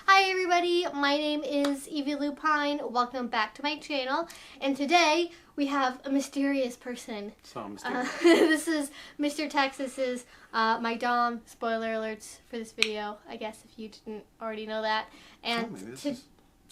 Hi everybody, my name is Evie Lupine. Welcome back to my channel. And today we have a mysterious person. So mysterious. This is Mr.Tex. This is my dom. Spoiler alerts for this video, I guess, if you didn't already know that. And this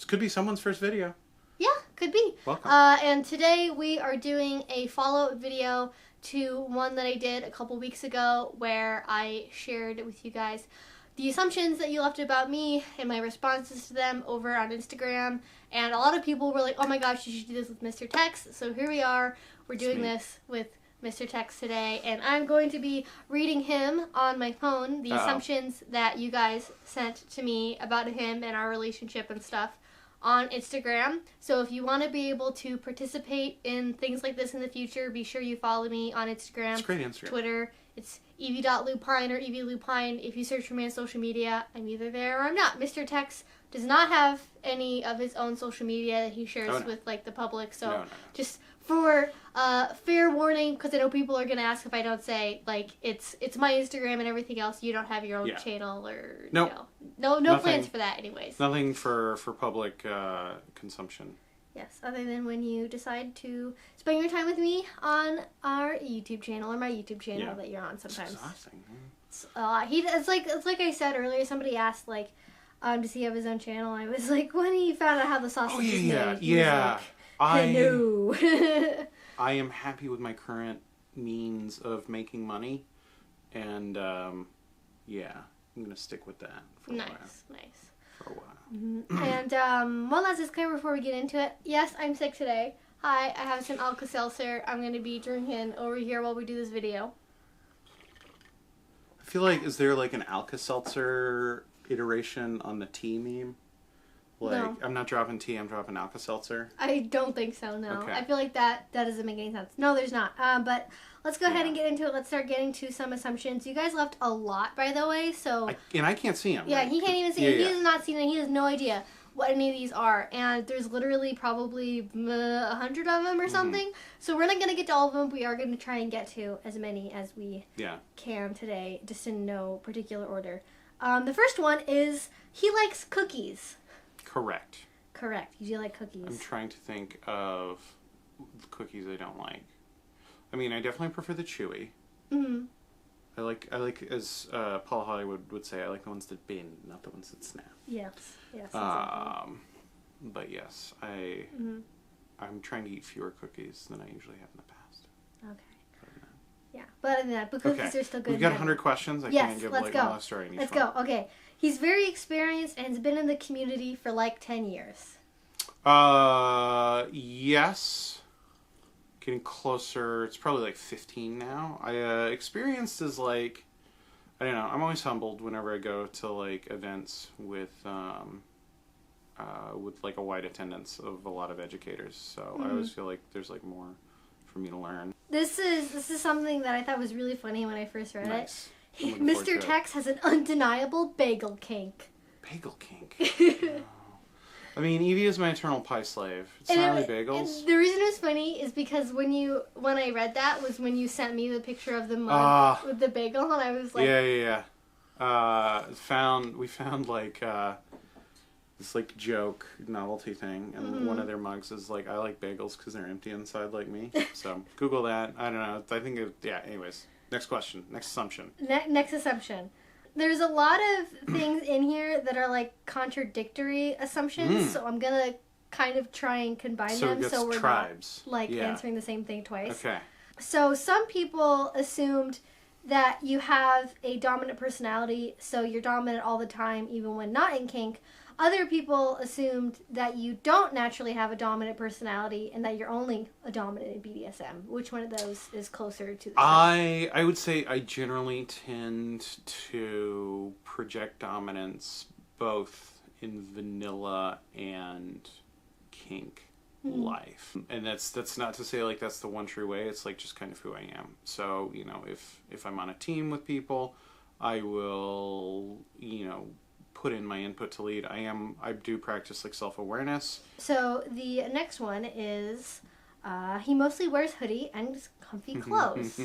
could be someone's first video. Yeah, could be. Welcome. And today we are doing a follow-up video to one that I did a couple weeks ago where I shared with you guys the assumptions that you left about me and my responses to them over on Instagram. And a lot of people were like, oh my gosh, you should do this with Mr.Tex. So here we are. We're doing this with Mr.Tex today. And I'm going to be reading him on my phone, the assumptions that you guys sent to me about him and our relationship and stuff on Instagram. So if you want to be able to participate in things like this in the future, be sure you follow me on Instagram. It's great Instagram. Twitter. It's Evie.Lupine or Evie Lupine. If you search for me on social media, I'm either there or I'm not. Mr.Tex does not have any of his own social media that he shares with like the public. So just for fair warning, because I know people are gonna ask if I don't say like it's my Instagram and everything else. You don't have your own channel or no plans for that, anyways. Nothing for public consumption. Yes, other than when you decide to spend your time with me on our YouTube channel or my YouTube channel that you're on sometimes. It's exhausting. It's like I said earlier. Somebody asked does he have his own channel? I was like, when he found out how the sausage is made, he was like, no. I am happy with my current means of making money, and I'm gonna stick with that for a while. Nice. For a while. And one last disclaimer before we get into it. Yes, I'm sick today. Hi, I have some Alka-Seltzer I'm going to be drinking over here while we do this video. I feel like, is there like an Alka-Seltzer iteration on the tea meme? No. I'm not dropping tea, I'm dropping Alka-Seltzer? I don't think so, no. Okay. I feel like that doesn't make any sense. No, there's not. But let's go ahead and get into it. Let's start getting to some assumptions. You guys left a lot, by the way, so... I can't see them. Yeah, right? he can't even see them. He has not seen them. He has no idea what any of these are. And there's literally probably 100 of them or something. So we're not going to get to all of them. We are going to try and get to as many as we can today, just in no particular order. The first one is he likes cookies. Correct. You do like cookies. I'm trying to think of cookies I don't like. I mean, I definitely prefer the chewy. Mm-hmm. I like as Paul Hollywood would say, I like the ones that bend, not the ones that snap. Yes. But yes, I'm trying to eat fewer cookies than I usually have in the past. Okay. Yeah, but other than that, but cookies are still good. We've got 100 questions. I can't give let's like go. one last story in each Let's one. go. Okay. He's very experienced and has been in the community for like 10 years. Yes. Getting closer. It's probably like 15 now. Experienced is like, I don't know. I'm always humbled whenever I go to like events with like a wide attendance of a lot of educators. So I always feel like there's like more for me to learn. This is something that I thought was really funny when I first read it. Nice. Mr.Tex has an undeniable bagel kink. Bagel kink. Oh. I mean, Evie is my eternal pie slave. It's not really bagels. The reason it was funny is because when I read that was when you sent me the picture of the mug with the bagel, and I was like, we found like this like joke novelty thing, and one of their mugs is like, I like bagels because they're empty inside like me. So Google that. I don't know. I think anyways. Next question. Next assumption. Next assumption. There's a lot of things in here that are like contradictory assumptions, so I'm gonna kind of try and combine them so we're not like answering the same thing twice. Okay. So some people assumed that you have a dominant personality, so you're dominant all the time, even when not in kink. Other people assumed that you don't naturally have a dominant personality and that you're only a dominant in BDSM. Which one of those is closer to the I would say I generally tend to project dominance both in vanilla and kink life. And that's not to say like that's the one true way. It's like just kind of who I am. So, you know, if I'm on a team with people, I will, you know, put in my input to lead. I do practice like self-awareness. So the next one is he mostly wears hoodie and comfy clothes.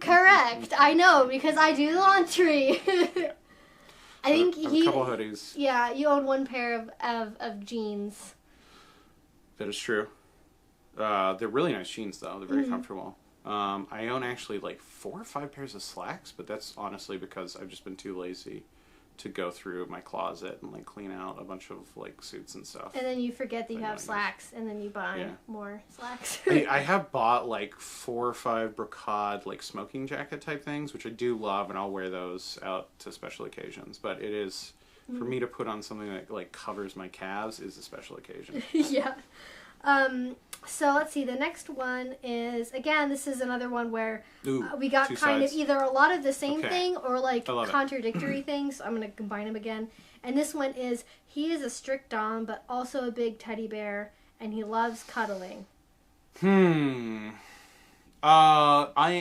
Correct. I know because I do laundry. I think I have a couple of hoodies. Yeah, you own one pair of jeans. That is true. They're really nice jeans, though. They're very comfortable. I own actually like 4 or 5 pairs of slacks, but that's honestly because I've just been too lazy to go through my closet and like clean out a bunch of like suits and stuff. And then you forget that you have slacks, and then you buy more slacks. I have bought like 4 or 5 brocade like smoking jacket type things, which I do love, and I'll wear those out to special occasions. But it is, for me to put on something that like covers my calves is a special occasion. Yeah. So let's see, the next one is, again, this is another one where we got kind of either a lot of the same thing or like contradictory things. So I'm going to combine them again. And this one is, he is a strict dom, but also a big teddy bear, and he loves cuddling. I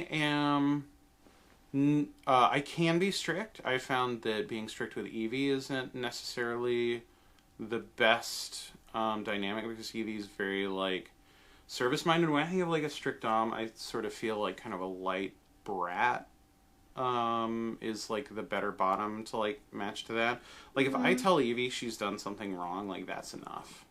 am, I can be strict. I found that being strict with Evie isn't necessarily the best dynamic, because Evie's very like service-minded. When I think of like a strict dom, I sort of feel like kind of a light brat is like the better bottom to like match to that. Like if I tell Evie she's done something wrong, like that's enough.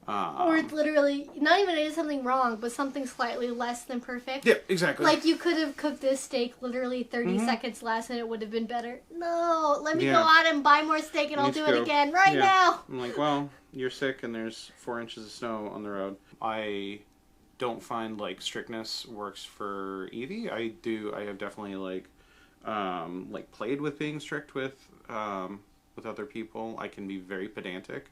Or literally, not even it is something wrong, but something slightly less than perfect. Yeah, exactly. Like you could have cooked this steak literally 30 seconds less and it would have been better. No, let me go out and buy more steak and I'll do it again right now. I'm like, well, you're sick and there's 4 inches of snow on the road. I don't find like strictness works for Evie. I have definitely like played with being strict with other people. I can be very pedantic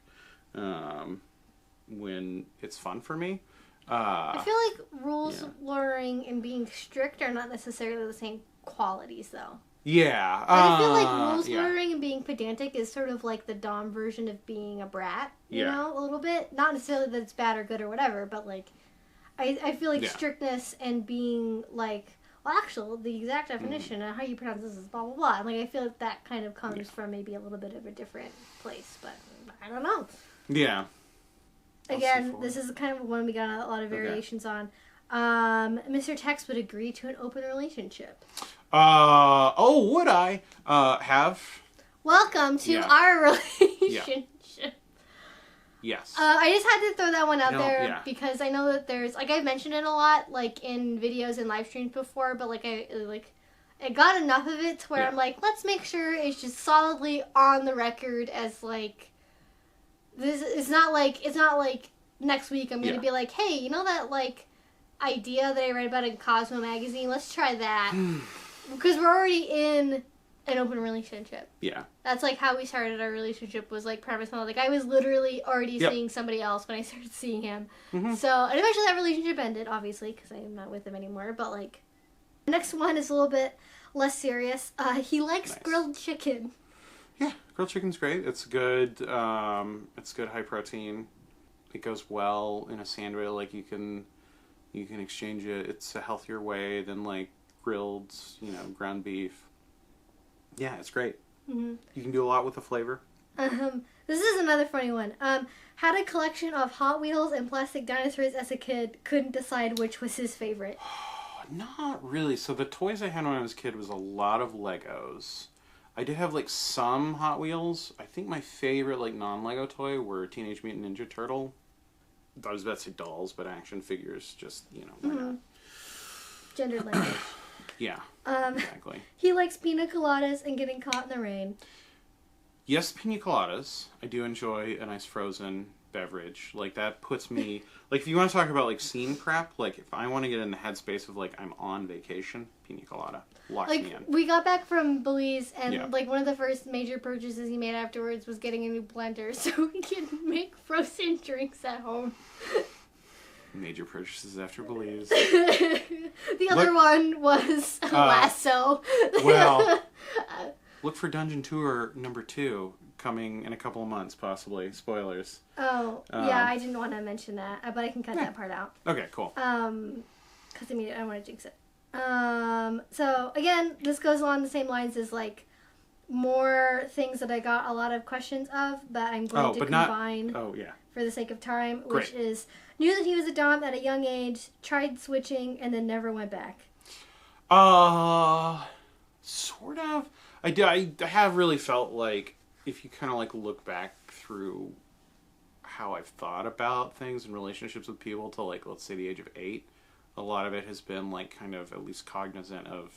when it's fun for me. I feel like rules learning and being strict are not necessarily the same qualities, though. Yeah. Like, I feel like rules learning and being pedantic is sort of like the dom version of being a brat, you know, a little bit. Not necessarily that it's bad or good or whatever, but like, I feel like strictness and being like, well, actually, the exact definition of how you pronounce this is blah, blah, blah. And like, I feel like that kind of comes from maybe a little bit of a different place, but I don't know. Yeah. Again, this is kind of one we got a lot of variations on. Mr.Tex would agree to an open relationship. Would I? Have? Welcome to our relationship. Yes. I just had to throw that one out there because I know that there's, like, I've mentioned it a lot, like, in videos and live streams before, but, like, I got enough of it to where I'm like, let's make sure it's just solidly on the record as, like, this it's not like next week I'm going to be like, hey, you know that, like, idea that I read about in Cosmo magazine? Let's try that. Because we're already in an open relationship. Yeah. That's, like, how we started our relationship was, like, premise on, like, I was literally already seeing somebody else when I started seeing him. So, and eventually that relationship ended, obviously, because I am not with him anymore. But, like, the next one is a little bit less serious. He likes grilled chicken. Yeah, grilled chicken's great. It's good. It's good high protein. It goes well in a sandwich. Like you can exchange it. It's a healthier way than like grilled, ground beef. Yeah, it's great. You can do a lot with the flavor. This is another funny one. Had a collection of Hot Wheels and plastic dinosaurs as a kid. Couldn't decide which was his favorite. Not really. So the toys I had when I was a kid was a lot of Legos. I did have, like, some Hot Wheels. I think my favorite, like, non-Lego toy were Teenage Mutant Ninja Turtle. I was about to say dolls, but action figures, just, why not? Gender language. Yeah, exactly. He likes pina coladas and getting caught in the rain. Yes, pina coladas. I do enjoy a nice frozen beverage. Like, that puts me... Like, if you want to talk about, like, scene prep, like, if I want to get in the headspace of, like, I'm on vacation, pina colada. Locks me in. We got back from Belize, and, like, one of the first major purchases he made afterwards was getting a new blender so we could make frozen drinks at home. Major purchases after Belize. The other one was Lasso. Well, look for Dungeon Tour number 2 coming in a couple of months, possibly. Spoilers. Oh, yeah, I didn't want to mention that, but I can cut that part out. Okay, cool. Because I don't want to jinx it. So, again, this goes along the same lines as, like, more things that I got a lot of questions of, but I'm going to combine for the sake of time, which is, knew that he was a dom at a young age, tried switching, and then never went back. Sort of. I have really felt like if you kind of like look back through how I've thought about things and relationships with people to like, let's say the age of 8, a lot of it has been like kind of at least cognizant of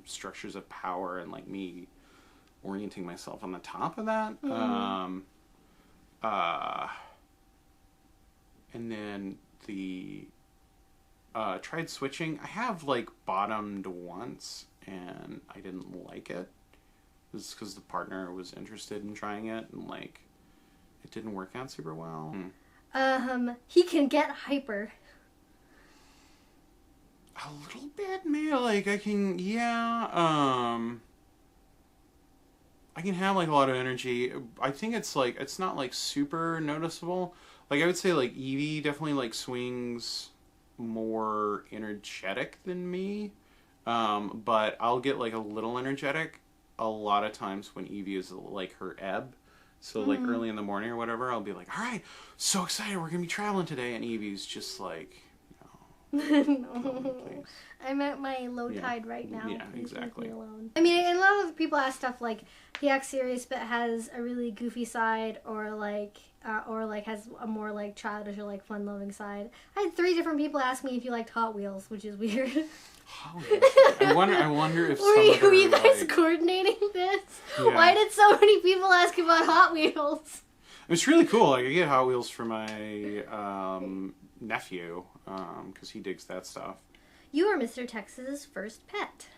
structures of power and like me orienting myself on the top of that. And then the tried switching. I have like bottomed once and I didn't like it. It was because the partner was interested in trying it and like it didn't work out super well. He can get hyper. A little bit, maybe. Like I can, I can have like a lot of energy. I think it's like it's not like super noticeable. Like I would say like Evie definitely like swings more energetic than me. But I'll get like a little energetic a lot of times when Evie is like her ebb. So like early in the morning or whatever, I'll be like, all right, so excited, we're gonna be traveling today, and Evie's just like, no. I'm at my low tide right now. Yeah, Please exactly. leave me alone. I mean, and a lot of people ask stuff like he acts serious but has a really goofy side, or has a more like childish or like fun-loving side. I had 3 different people ask me if you liked Hot Wheels, which is weird. Hot Wheels. I wonder if were you guys like, coordinating this? Yeah. Why did so many people ask about Hot Wheels? It's really cool. Like I get Hot Wheels for my nephew because he digs that stuff. You were Mr.Tex's first pet.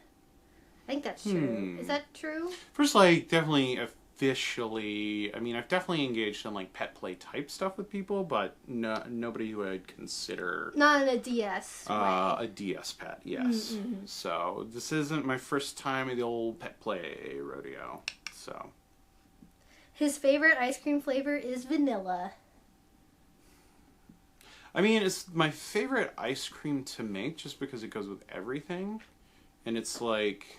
I think that's true. Is that true? First, like, definitely officially, I mean, I've definitely engaged in, like, pet play type stuff with people, but nobody who I'd consider... Not in a DS way. A DS pet, yes. Mm-hmm. So, this isn't my first time at the old pet play rodeo, so... His favorite ice cream flavor is vanilla. I mean, it's my favorite ice cream to make just because it goes with everything. And it's like,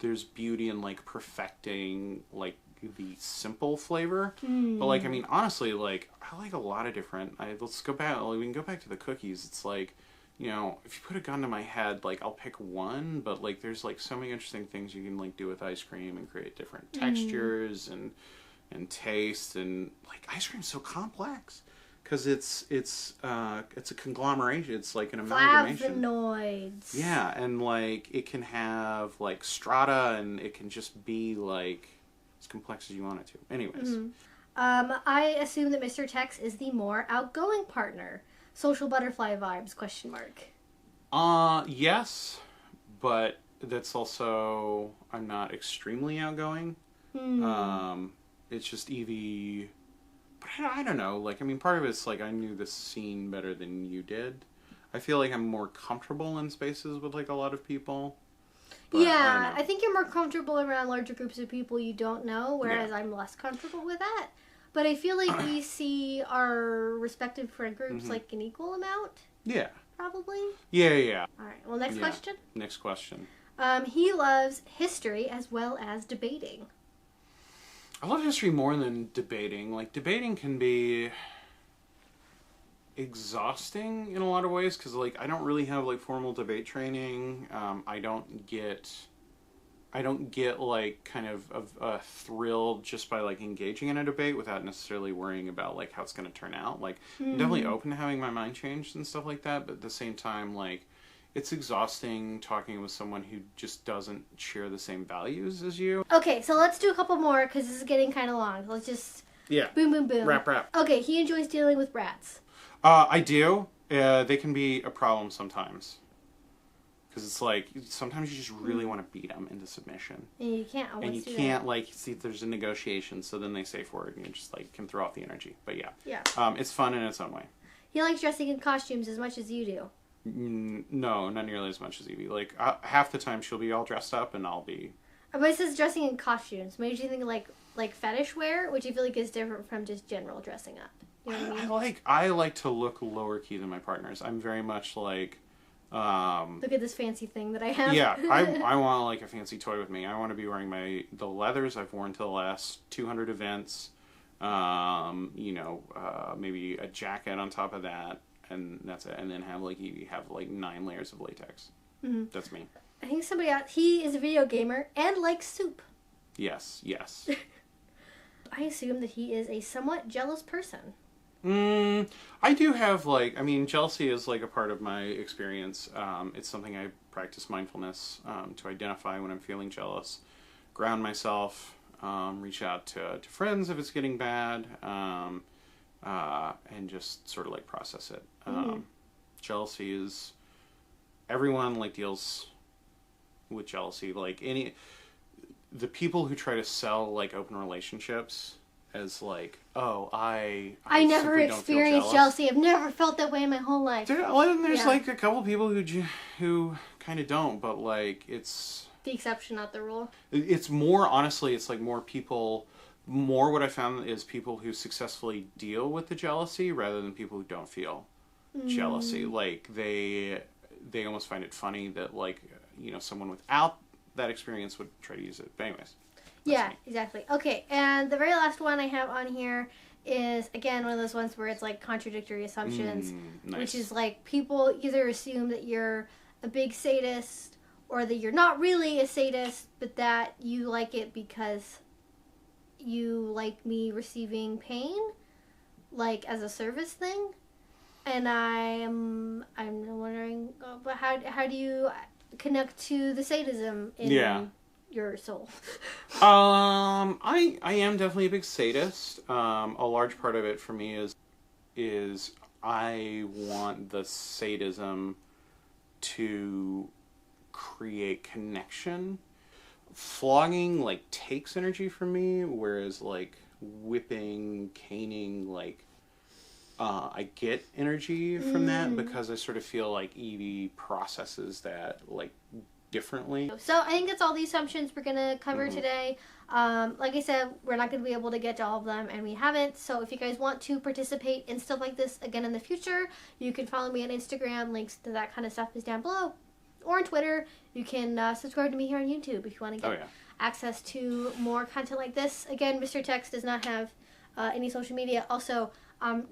there's beauty in like perfecting like the simple flavor. But like, I mean, honestly, like, I like a lot of different, let's go back, we can go back to the cookies. It's like, you know, if you put a gun to my head, like, I'll pick one, but like, there's like so many interesting things you can like do with ice cream and create different textures and taste, and like, ice cream's so complex. Because it's a conglomeration. It's like an amalgamation. Flavonoids. Yeah, and like it can have like strata, and it can just be like as complex as you want it to. Anyways, I assume that Mr.Tex is the more outgoing partner. Social butterfly vibes? ? Yes, but that's also I'm not extremely outgoing. It's just Evie. But I don't know, like, I mean, part of it's, like, I knew this scene better than you did. I feel like I'm more comfortable in spaces with, like, a lot of people. But yeah, I think you're more comfortable around larger groups of people you don't know, whereas I'm less comfortable with that. But I feel like we see our respective friend groups, like, an equal amount. Yeah. Probably. Yeah. All right, well, next question. Next question. He loves history as well as debating. I love history more than debating. Like, debating can be exhausting in a lot of ways, because, like, I don't really have, like, formal debate training. I don't get, like, kind of a thrill just by, like, engaging in a debate without necessarily worrying about, like, how it's going to turn out. Like, I'm definitely open to having my mind changed and stuff like that, but at the same time, like, it's exhausting talking with someone who just doesn't share the same values as you. Okay, so let's do a couple more because this is getting kind of long. Let's just boom, boom, boom. Wrap. Okay, he enjoys dealing with brats. I do. They can be a problem sometimes. Because it's like, sometimes you just really want to beat them into submission. And you can't always And you can't, like, see if there's a negotiation, so then they say forward and you just, like, can throw off the energy. But yeah. It's fun in its own way. He likes dressing in costumes as much as you do. No, not nearly as much as Evie. Like, half the time she'll be all dressed up and I'll be... But it says dressing in costumes. Made you think like fetish wear, which I feel like is different from just general dressing up. You know what I mean? I like to look lower key than my partners. I'm very much like... look at this fancy thing that I have. Yeah, I want like a fancy toy with me. I want to be wearing the leathers I've worn to the last 200 events. Maybe a jacket on top of that. And that's it. And then have like 9 layers of latex. That's me. I think somebody else, he is a video gamer and likes soup. Yes, yes. I assume that he is a somewhat jealous person. I do have, like, I mean, jealousy is, like, a part of my experience. It's something I practice mindfulness to identify when I'm feeling jealous, ground myself, reach out to friends if it's getting bad, and just sort of, like, process it. Jealousy is, everyone, like, deals with jealousy. Like, the people who try to sell, like, open relationships as, like, oh, I never experienced jealousy. I've never felt that way in my whole life. There's like a couple people who kind of don't, but, like, it's the exception, not the rule. It's more, honestly, it's like more people. More what I found is people who successfully deal with the jealousy rather than people who don't feel jealousy. Like, they almost find it funny that, like, you know, someone without that experience would try to use it. But anyways. Yeah, exactly. Okay, and the very last one I have on here is, again, one of those ones where it's, like, contradictory assumptions, nice. Which is, like, people either assume that you're a big sadist or that you're not really a sadist, but that you like it because you like me receiving pain, like, as a service thing. And I'm wondering, but how do you connect to the sadism in your soul? I am definitely a big sadist. A large part of it for me is I want the sadism to create connection. Flogging, like, takes energy from me, whereas, like, whipping, caning, like, I get energy from that because I sort of feel like Evie processes that, like, differently. So I think that's all the assumptions we're going to cover today. Like I said, we're not going to be able to get to all of them, and we haven't. So if you guys want to participate in stuff like this again in the future, you can follow me on Instagram. Links to that kind of stuff is down below. Or on Twitter. You can subscribe to me here on YouTube if you want to get access to more content like this. Again, Mr.Tex does not have any social media. Also,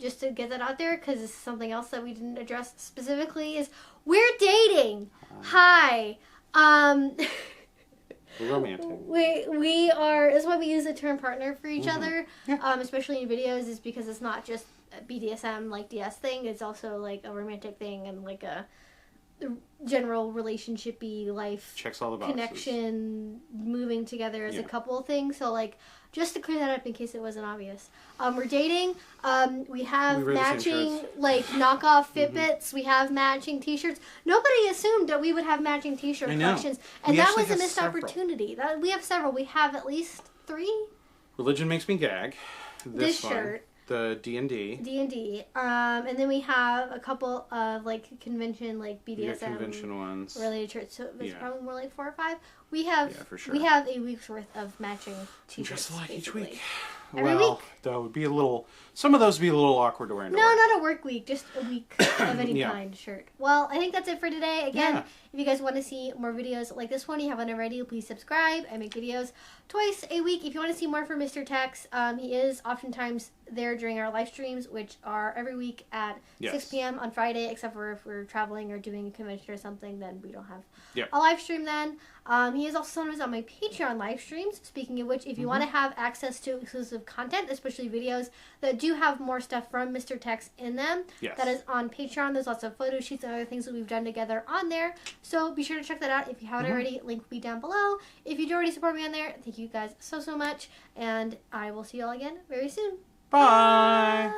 just to get that out there, because this is something else that we didn't address specifically, is we're dating. Hi. Romantic. We are, that's why we use the term partner for each other, especially in videos, is because it's not just a BDSM, like, DS thing, it's also, like, a romantic thing and, like, a general relationship-y life. Checks all the boxes. Connection, moving together as a couple thing. So, like, just to clear that up in case it wasn't obvious. We're dating. We have matching, like, knockoff Fitbits. We have matching t-shirts. Nobody assumed that we would have matching t-shirt collections. And that was a missed opportunity. We have several. We have at least 3. Religion Makes Me Gag. This shirt. The D&D. D&D. And then we have a couple of, like, convention, like, BDSM convention ones related shirts. So it's probably more like 4 or 5. We have for sure. We have a week's worth of matching t-shirts. Just like basically. each week. Every week. That would be a little. Some of those would be a little awkward to wear. No, not a work week. Just a week of any kind shirt. Well, I think that's it for today. Again, if you guys want to see more videos like this one, you haven't already, please subscribe. I make videos twice a week. If you want to see more from Mr.Tex, he is oftentimes there during our live streams, which are every week at 6 p.m. on Friday, except for if we're traveling or doing a convention or something, then we don't have a live stream then. He is also sometimes on my Patreon live streams. Speaking of which, if you want to have access to exclusive content, especially videos that do have more stuff from Mr.Tex in them, that is on Patreon. There's lots of photo sheets and other things that we've done together on there. So be sure to check that out if you haven't already. Link will be down below. If you do already support me on there, thank you guys so much. And I will see you all again very soon. Bye.